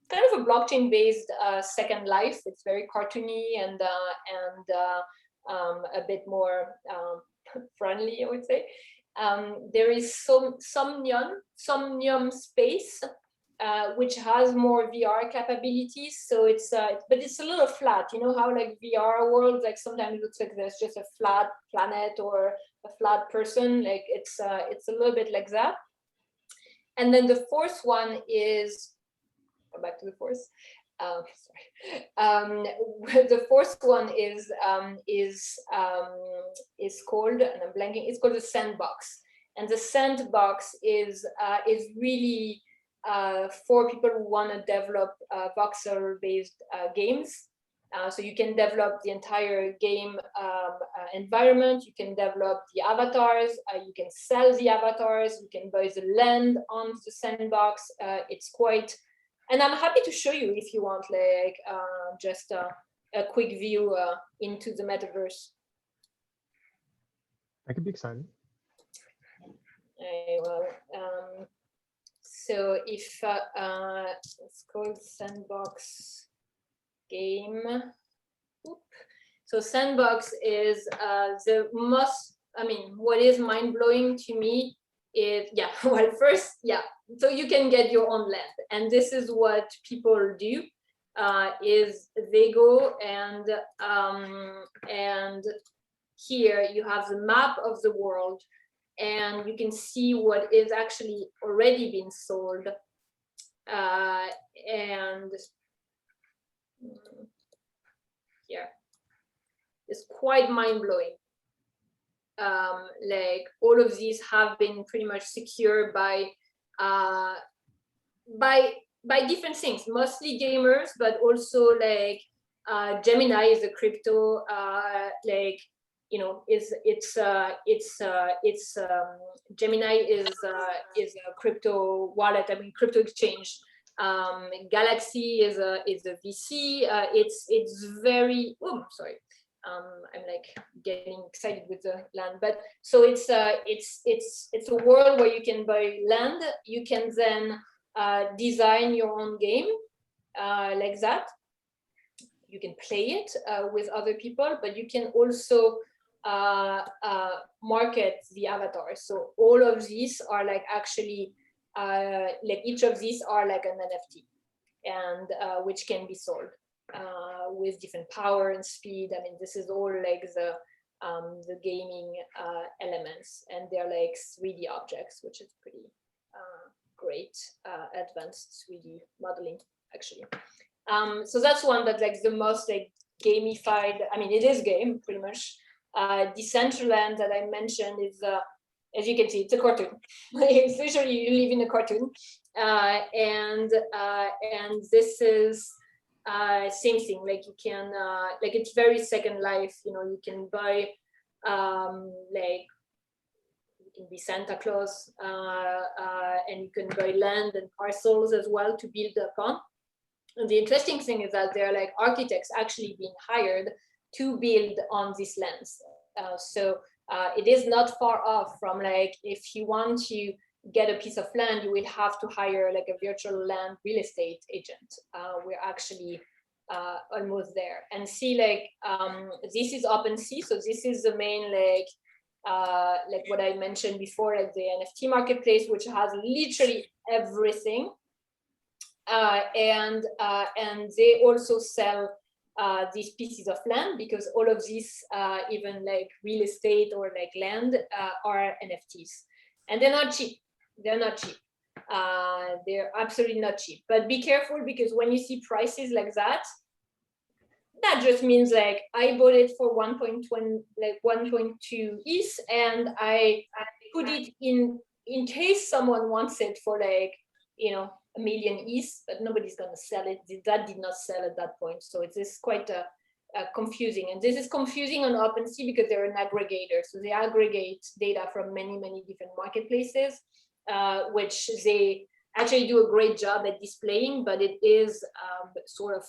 Speaker 3: kind of a blockchain-based Second Life. It's very cartoony and a bit more friendly, I would say. There is Somnium Space, which has more VR capabilities. So it's but it's a little flat. You know how like VR world, like sometimes it looks like there's just a flat planet or a flat person. Like it's a little bit like that. And then the fourth one is, go back to the fourth. The fourth one is called, and I'm blanking. It's called the Sandbox, and the Sandbox is really for people who want to develop voxel-based games. So you can develop the entire game environment, you can develop the avatars, you can sell the avatars, you can buy the land on the Sandbox. It's quite, and I'm happy to show you if you want, like just a quick view into the metaverse.
Speaker 2: That could be exciting.
Speaker 3: So if it's called Sandbox game. So Sandbox is the most, what is mind-blowing to me is, well, first, so you can get your own land. And this is what people do, is they go and here you have the map of the world, and you can see what is actually already been sold. And here, it's quite mind-blowing. Like all of these have been pretty much secured by different things, mostly gamers, but also like Gemini is a crypto, Gemini is a crypto wallet. Crypto exchange. Galaxy is a VC. It's very. Oh, sorry. I'm like getting excited with the land, but so it's a world where you can buy land. You can then design your own game like that. You can play it with other people, but you can also market the avatar. So all of these are like actually like each of these are like an NFT, and which can be sold with different power and speed. This is all like the gaming elements, and they're like 3D objects, which is pretty great advanced 3D modeling actually. So that's one that like the most like gamified. It is game pretty much. Decentraland that I mentioned is, as you can see, it's a cartoon. It's literally you live in a cartoon, and this is same thing. Like you can like it's very Second Life. You can buy like you can be Santa Claus, and you can buy land and parcels as well to build upon. And the interesting thing is that there are like architects actually being hired to build on these lands. So it is not far off from like if you want to get a piece of land, you will have to hire like a virtual land real estate agent. We're actually almost there. And see like this is OpenSea. So this is the main like what I mentioned before, like the NFT marketplace, which has literally everything. And they also sell these pieces of land, because all of these, even like real estate or like land, are NFTs, and they're not cheap. They're not cheap. They're absolutely not cheap. But be careful, because when you see prices like that, that just means like I bought it for 1.2 ETH, and I put it in case someone wants it for like, $1 million ETH, but nobody's going to sell it. That did not sell at that point. So it is quite confusing. And this is confusing on OpenSea because they're an aggregator. So they aggregate data from many, many different marketplaces, which they actually do a great job at displaying, but it is sort of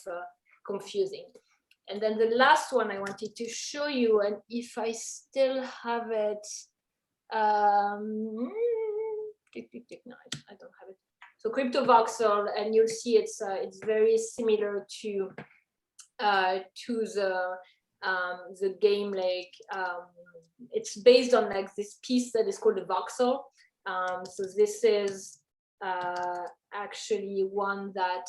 Speaker 3: confusing. And then the last one I wanted to show you, and if I still have it, no, I don't have it. So CryptoVoxel, and you'll see it's very similar to the game. Like it's based on like this piece that is called a voxel. So this is actually one that,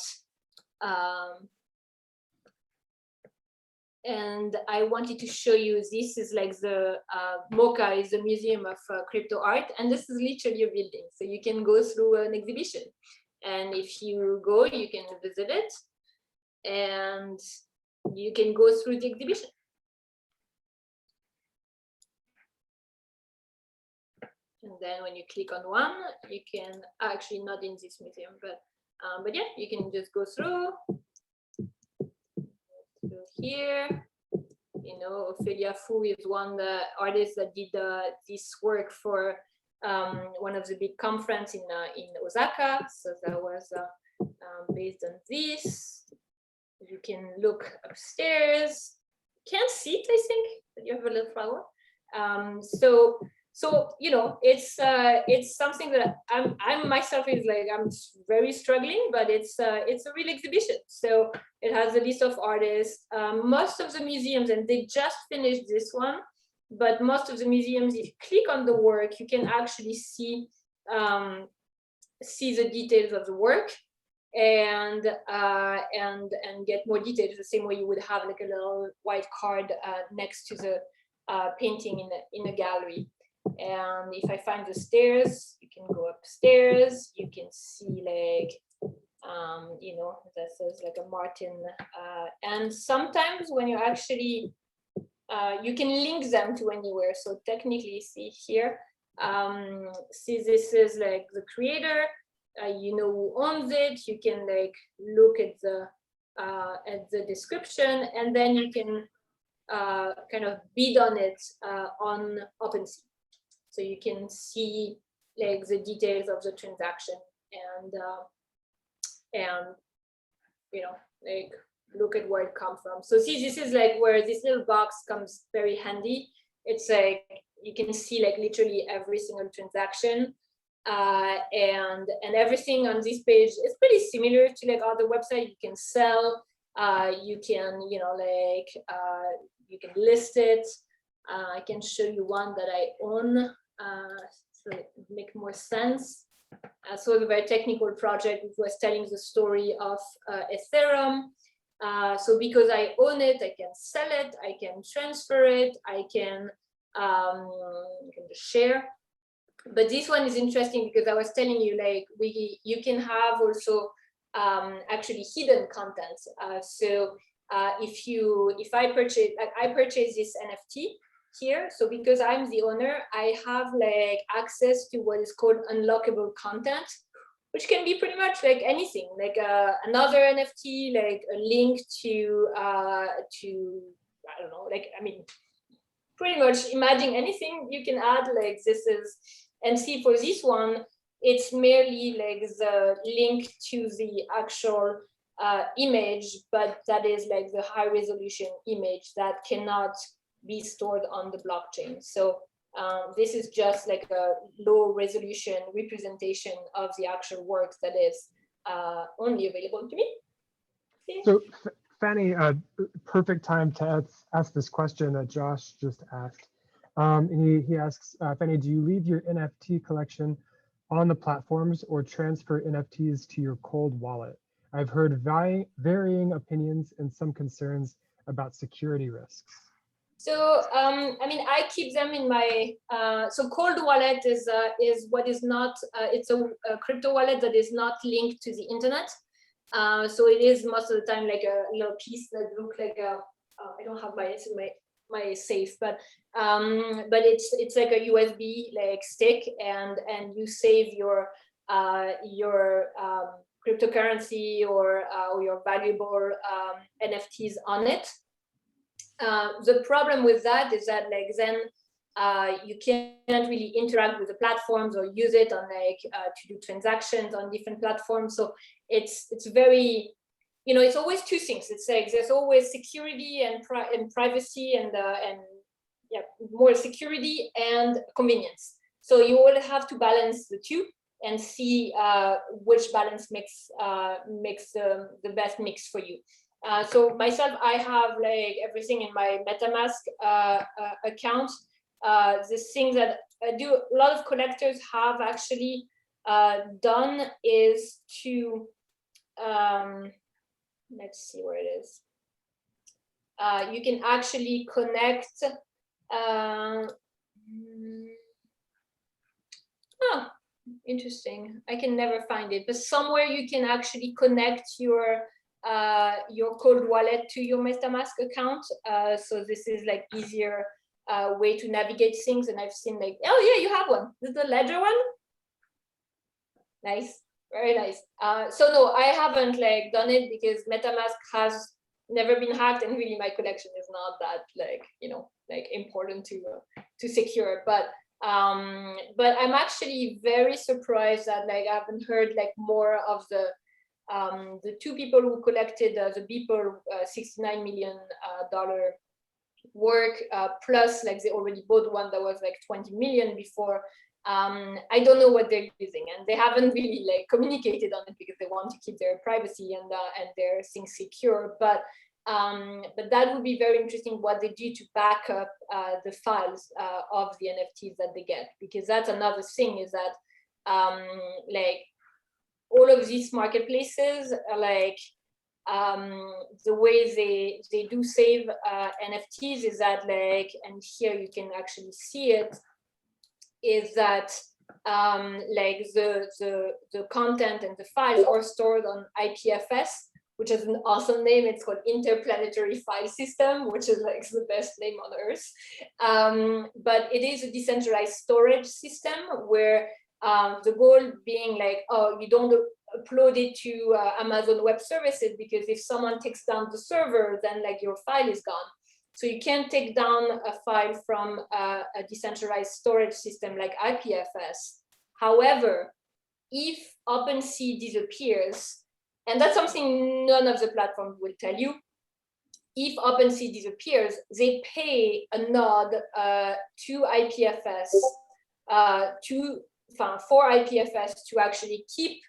Speaker 3: and I wanted to show you. This is like the MoCA is the Museum of Crypto Art, and this is literally a building. So you can go through an exhibition, and if you go, you can visit it, and you can go through the exhibition. And then when you click on one, you can actually, not in this museum, but yeah, you can just go through. Here, Ophelia Fu is one the artist that did this work for one of the big conferences in Osaka. So that was based on this. You can look upstairs. Can't see it, I think, but you have a little flower. So So, you know, it's something that I'm myself is like, I'm very struggling, but it's a real exhibition. So it has a list of artists. Most of the museums, and they just finished this one, but most of the museums, if you click on the work, you can actually see the details of the work and get more details the same way you would have like a little white card next to the painting in a gallery. And if I find the stairs, you can go upstairs. You can see like, you know, this is like a Martin. And sometimes when you actually, you can link them to anywhere. So technically, see here, see this is like the creator. You know who owns it. You can like look at the description, and then you can kind of bid on it on OpenSea. So you can see like the details of the transaction and you know, like look at where it comes from. So see, this is like where this little box comes very handy. It's like you can see like literally every single transaction, and everything on this page is pretty similar to like other websites. You can sell, you can, you know, like you can list it. I can show you one that I own, so it would make more sense. So a very technical project which was telling the story of Ethereum. So because I own it, I can sell it, I can transfer it, I can just share. But this one is interesting because I was telling you, like, you can have also actually hidden content. So if I purchase, like I purchase this NFT here, so because I'm the owner, I have like access to what is called unlockable content, which can be pretty much like anything, like another NFT, like a link to I don't know, like, I mean, pretty much imagine anything you can add. Like this is, and see for this one, it's merely like the link to the actual image, but that is like the high resolution image that cannot be stored on the blockchain. So this is just like a low resolution representation of the actual work that is only available to me. See?
Speaker 2: So Fanny, perfect time to ask this question that Josh just asked. He asks, Fanny, do you leave your NFT collection on the platforms or transfer NFTs to your cold wallet? I've heard varying opinions and some concerns about security risks.
Speaker 3: So, I mean, I keep them in my, so cold wallet is what is not, it's a crypto wallet that is not linked to the internet. So it is most of the time like a little piece that look like a, I don't have my safe, but it's like a USB like stick, and you save your cryptocurrency or your valuable NFTs on it. The problem with that is that like then you can't really interact with the platforms or use it on like to do transactions on different platforms. So it's very, you know, it's always two things. It's like there's always security and privacy and yeah, more security and convenience. So you will have to balance the two and see which balance makes the best mix for you. So myself, I have like everything in my MetaMask account. The thing that I do, a lot of collectors have actually done is to, let's see where it is. You can actually connect, interesting. I can never find it, but somewhere you can actually connect your cold wallet to your MetaMask account. So this is like easier way to navigate things. And I've seen like, oh yeah, you have one. This is the Ledger one. Nice, very nice. So no, I haven't like done it because MetaMask has never been hacked, and really my collection is not that like, you know, like important to secure. But I'm actually very surprised that like I haven't heard like more of the two people who collected the Beeple $69 million work, plus like they already bought one that was like 20 million before. I don't know what they're using, and they haven't really like communicated on it because they want to keep their privacy and their things secure. But that would be very interesting what they do to back up the files of the NFTs that they get, because that's another thing is that like all of these marketplaces are like the way they do save NFTs is that like, and here you can actually see it, is that like the content and the files are stored on IPFS, which is an awesome name. It's called Interplanetary File System, which is like the best name on earth. But it is a decentralized storage system where the goal being like, oh, you don't upload it to Amazon Web Services, because if someone takes down the server, then like your file is gone. So you can't take down a file from a decentralized storage system like IPFS. However, if OpenSea disappears, and that's something none of the platforms will tell you, if OpenSea disappears, they pay a nod to IPFS, for IPFS to actually keep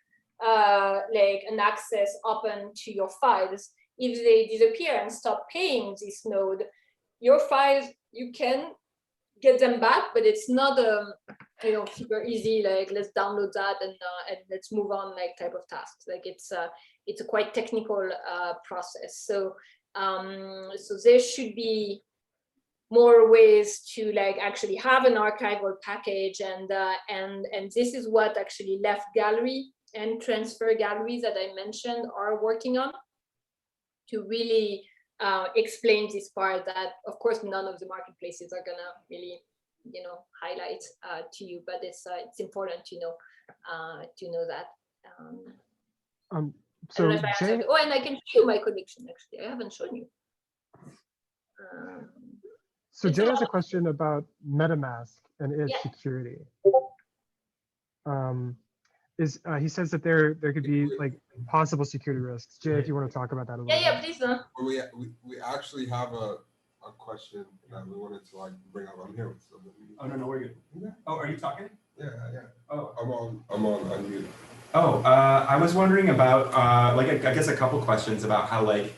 Speaker 3: like an access open to your files. If they disappear and stop paying this node, your files, you can get them back, but it's not super easy, like let's download that and let's move on like type of tasks. Like it's a quite technical process. So so there should be more ways to like actually have an archival package, and this is what actually Left Gallery and Transfer Galleries that I mentioned are working on, to really explain this part that, of course, none of the marketplaces are gonna really, highlight to you, but it's important to know that.
Speaker 2: So
Speaker 3: Jay, oh, and I can show you my collection. Actually, I haven't shown you.
Speaker 2: So Jay has a question about MetaMask and its security. He says that there could be like possible security risks. Jay, if you want to talk about that a little bit.
Speaker 3: Yeah, please.
Speaker 5: We actually have a question that we wanted to like bring up. I'm here with somebody.
Speaker 6: Oh no, we're good. Yeah. Oh, are you talking?
Speaker 5: Yeah.
Speaker 6: Oh,
Speaker 5: I'm on unmute.
Speaker 6: Oh, I was wondering about like I guess a couple questions about how like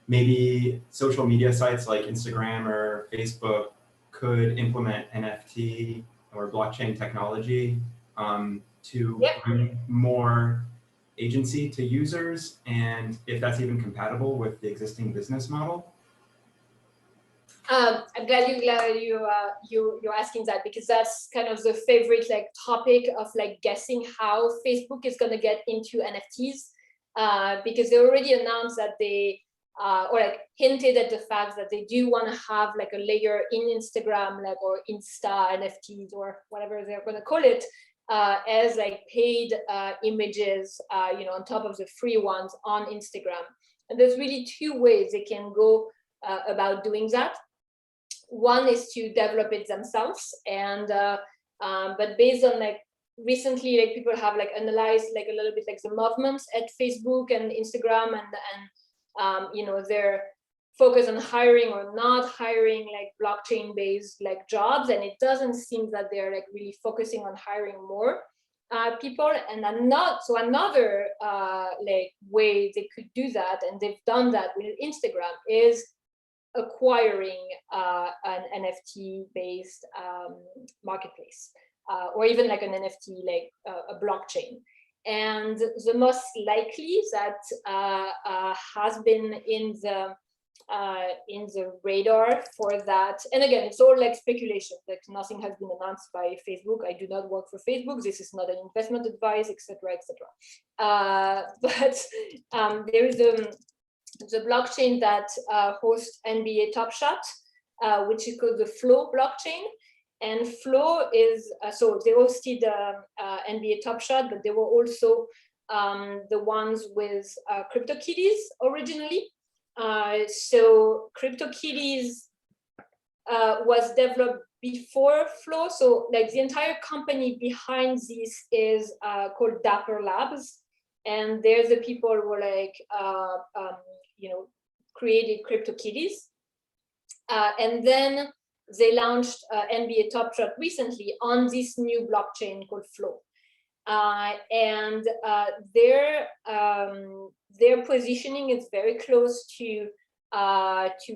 Speaker 6: maybe social media sites like Instagram or Facebook could implement NFT or blockchain technology to bring more agency to users, and if that's even compatible with the existing business model.
Speaker 3: I'm glad you're asking that, because that's kind of the favorite like topic of like guessing how Facebook is going to get into NFTs, because they already announced that they or like hinted at the fact that they do want to have like a layer in Instagram, like, or Insta NFTs or whatever they're going to call it, as like paid images, on top of the free ones on Instagram. And there's really two ways they can go about doing that. One is to develop it themselves, and but based on like recently, like people have like analyzed like a little bit like the movements at Facebook and Instagram, and their focus on hiring or not hiring like blockchain based like jobs, and it doesn't seem that they're like really focusing on hiring more people. And another like way they could do that, and they've done that with Instagram, is acquiring an NFT based marketplace, or even like an NFT like a blockchain. And the most likely that has been in the radar for that, and again, it's all like speculation, like nothing has been announced by Facebook. I do not work for Facebook. This is not an investment advice, etc., etc. But there is the blockchain that hosts NBA Top Shot, which is called the Flow blockchain. And Flow is, so they hosted NBA Top Shot, but they were also the ones with CryptoKitties originally. So CryptoKitties was developed before Flow. So like the entire company behind this is called Dapper Labs. And they're the people who were like, created CryptoKitties. And then they launched NBA Top Shot recently on this new blockchain called Flow. And their positioning is very close to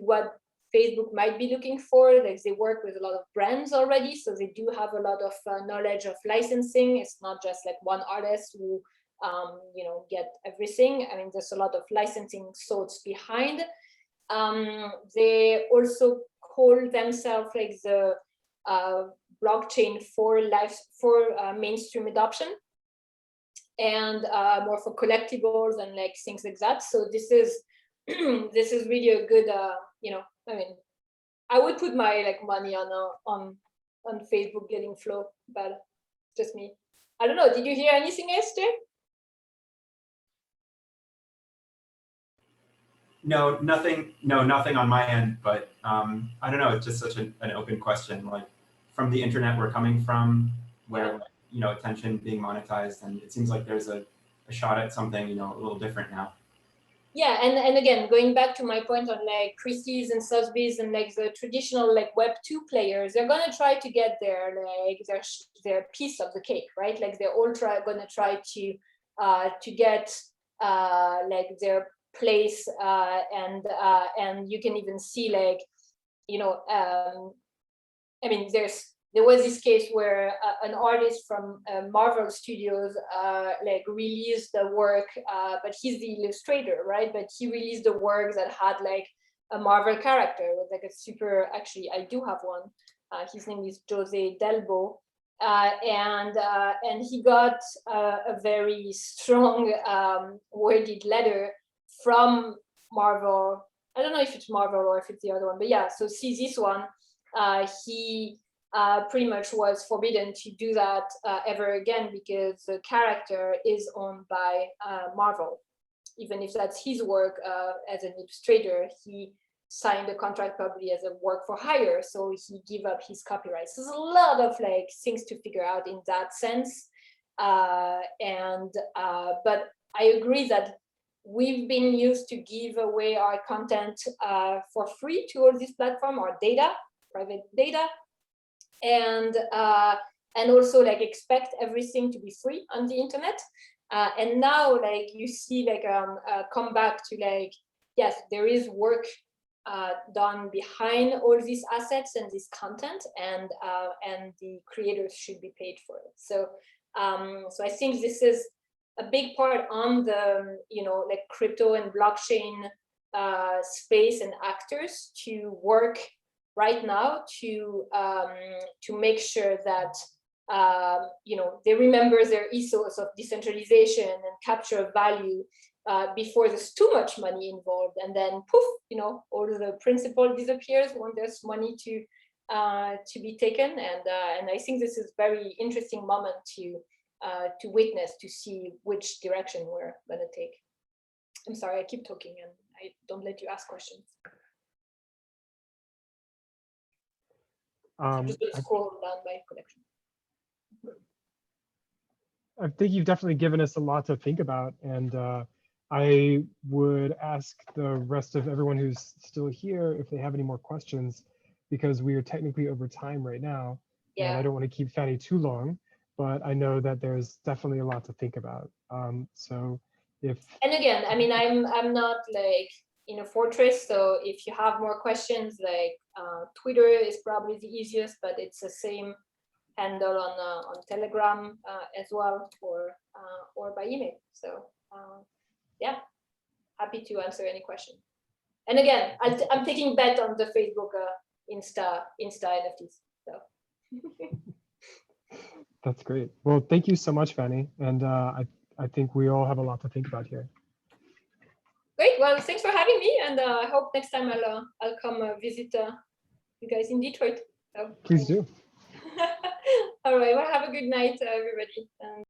Speaker 3: what Facebook might be looking for. Like, they work with a lot of brands already, so they do have a lot of knowledge of licensing. It's not just like one artist who get everything. I mean, there's a lot of licensing thoughts behind. They also call themselves like the blockchain for mainstream adoption, and more for collectibles and like things like that. So this is really a good I mean, I would put my like money on Facebook getting Flow, but just me. I don't know. Did you hear anything, Esther?
Speaker 6: No, nothing. No, nothing on my end. But I don't know. It's just such an open question. Like, from the internet we're coming from, where attention being monetized, and it seems like there's a shot at something a little different now. Yeah, and again, going back to my point on like Christie's and Sotheby's and like the traditional like Web2 players, they're gonna try to get their piece of the cake, right? Like, they're all gonna try to get like their place, and you can even see like I mean, there was this case where an artist from Marvel Studios like released the work, but he's the illustrator, right? But he released the work that had like a Marvel character with like a super. Actually, I do have one. His name is Jose Delbo, and he got a very strong worded letter from Marvel. I don't know if it's Marvel or if it's the other one, but yeah. So see this one. He pretty much was forbidden to do that ever again, because the character is owned by Marvel. Even if that's his work as an illustrator, he signed a contract probably as a work for hire, so he gave up his copyright. So there's a lot of like things to figure out in that sense. But I agree that we've been used to give away our content for free to all these platforms, our data, private data. And also like expect everything to be free on the internet, and now like you see like come back to like, yes, there is work done behind all these assets and this content, and the creators should be paid for it. So I think this is a big part on the like crypto and blockchain space and actors to work right now to make sure that they remember their ethos of decentralization and capture value before there's too much money involved, and then poof, all of the principle disappears when there's money to be taken. And I think this is very interesting moment to witness, to see which direction we're going to take. I'm sorry, I keep talking and I don't let you ask questions. I'm just going to scroll down my collection.
Speaker 2: I think you've definitely given us a lot to think about, and I would ask the rest of everyone who's still here if they have any more questions, because we are technically over time right now. Yeah. And I don't want to keep Fanny too long, but I know that there's definitely a lot to think about. So if. And
Speaker 3: again, I mean, I'm not like in a fortress, so if you have more questions, like Twitter is probably the easiest, but it's the same handle on Telegram as well, or by email. So yeah, happy to answer any question. And again, I'm taking bet on the Facebook Insta NFTs. So.
Speaker 2: That's great. Well, thank you so much, Fanny. And I think we all have a lot to think about here.
Speaker 3: Great. Well, thanks for having me, and I hope next time I'll come visit you guys in Detroit. So.
Speaker 2: Please do.
Speaker 3: All right. Well, have a good night, everybody.